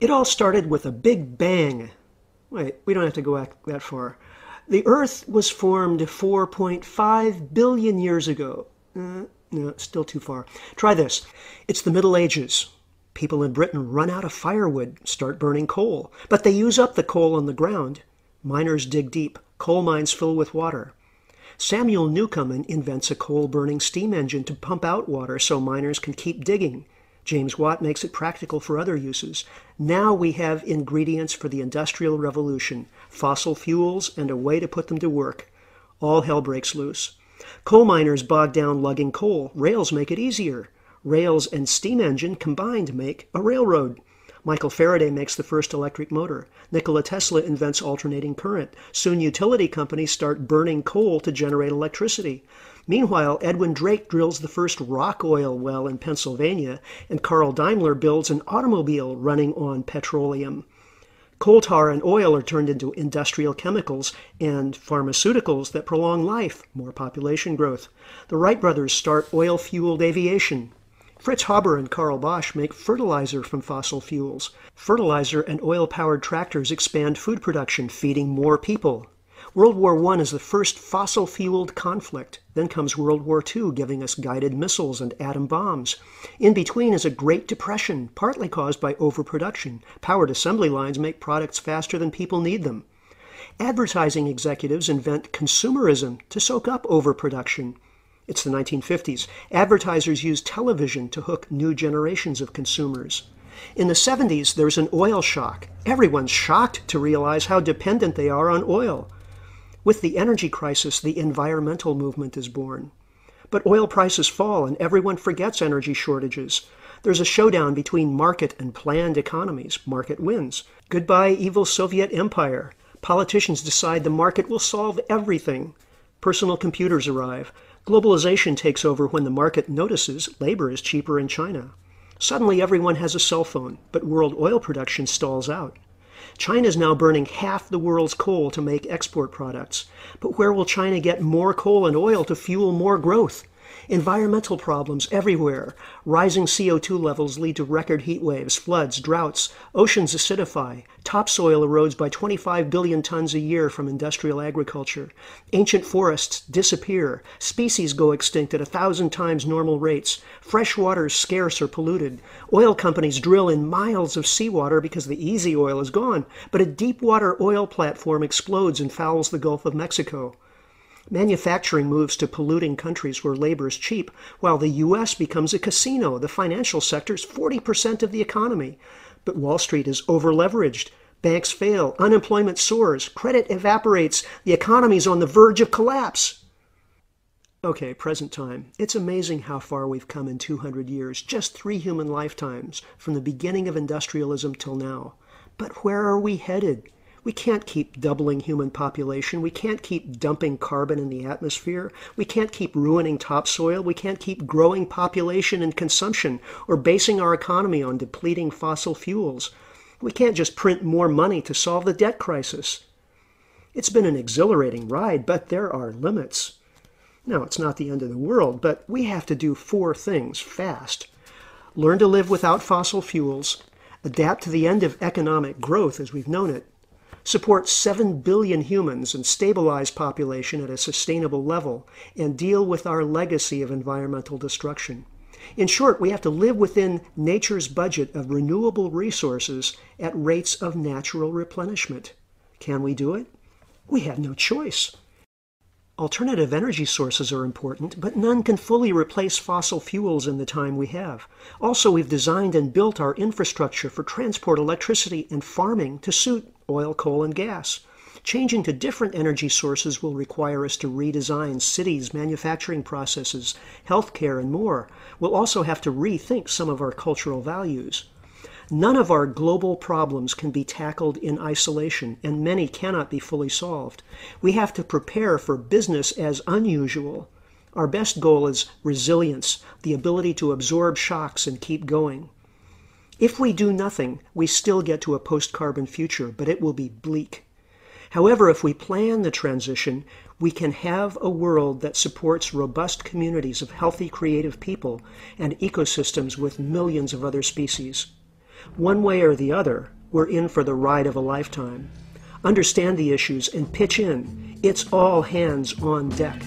It all started with a big bang. Wait, we don't have to go back that far. The Earth was formed 4.5 billion years ago. No, it's still too far. Try this. It's the Middle Ages. People in Britain run out of firewood, start burning coal. But they use up the coal on the ground. Miners dig deep. Coal mines fill with water. Samuel Newcomen invents a coal-burning steam engine to pump out water so miners can keep digging. James Watt makes it practical for other uses. Now we have ingredients for the Industrial Revolution, fossil fuels, and a way to put them to work. All hell breaks loose. Coal miners bog down lugging coal. Rails make it easier. Rails and steam engine combined make a railroad. Michael Faraday makes the first electric motor. Nikola Tesla invents alternating current. Soon utility companies start burning coal to generate electricity. Meanwhile, Edwin Drake drills the first rock oil well in Pennsylvania, and Carl Daimler builds an automobile running on petroleum. Coal tar and oil are turned into industrial chemicals and pharmaceuticals that prolong life, more population growth. The Wright brothers start oil-fueled aviation. Fritz Haber and Karl Bosch make fertilizer from fossil fuels. Fertilizer and oil-powered tractors expand food production, feeding more people. World War I is the first fossil-fueled conflict. Then comes World War II, giving us guided missiles and atom bombs. In between is a Great Depression, partly caused by overproduction. Powered assembly lines make products faster than people need them. Advertising executives invent consumerism to soak up overproduction. It's the 1950s. Advertisers use television to hook new generations of consumers. In the 70s, there's an oil shock. Everyone's shocked to realize how dependent they are on oil. With the energy crisis, the environmental movement is born. But oil prices fall and everyone forgets energy shortages. There's a showdown between market and planned economies. Market wins. Goodbye, evil Soviet empire. Politicians decide the market will solve everything. Personal computers arrive. Globalization takes over when the market notices labor is cheaper in China. Suddenly everyone has a cell phone, but world oil production stalls out. China is now burning half the world's coal to make export products. But where will China get more coal and oil to fuel more growth? Environmental problems everywhere. Rising CO2 levels lead to record heat waves, floods, droughts. Oceans acidify. Topsoil erodes by 25 billion tons a year from industrial agriculture. Ancient forests disappear. Species go extinct at 1,000 times normal rates. Fresh water is scarce or polluted. Oil companies drill in miles of seawater because the easy oil is gone. But a deep water oil platform explodes and fouls the Gulf of Mexico. Manufacturing moves to polluting countries where labor is cheap, while the U.S. becomes a casino. The financial sector is 40% of the economy. But Wall Street is over-leveraged. Banks fail. Unemployment soars. Credit evaporates. The economy is on the verge of collapse. Okay, present time. It's amazing how far we've come in 200 years, just 3 human lifetimes, from the beginning of industrialism till now. But where are we headed? We can't keep doubling human population. We can't keep dumping carbon in the atmosphere. We can't keep ruining topsoil. We can't keep growing population and consumption or basing our economy on depleting fossil fuels. We can't just print more money to solve the debt crisis. It's been an exhilarating ride, but there are limits. Now, it's not the end of the world, but we have to do 4 things fast. Learn to live without fossil fuels, adapt to the end of economic growth as we've known it, support 7 billion humans and stabilize population at a sustainable level, and deal with our legacy of environmental destruction. In short, we have to live within nature's budget of renewable resources at rates of natural replenishment. Can we do it? We have no choice. Alternative energy sources are important, but none can fully replace fossil fuels in the time we have. Also, we've designed and built our infrastructure for transport, electricity, and farming to suit oil, coal, and gas. Changing to different energy sources will require us to redesign cities, manufacturing processes, healthcare, and more. We'll also have to rethink some of our cultural values. None of our global problems can be tackled in isolation, and many cannot be fully solved. We have to prepare for business as unusual. Our best goal is resilience, the ability to absorb shocks and keep going. If we do nothing, we still get to a post-carbon future, but it will be bleak. However, if we plan the transition, we can have a world that supports robust communities of healthy, creative people and ecosystems with millions of other species. One way or the other, we're in for the ride of a lifetime. Understand the issues and pitch in. It's all hands on deck.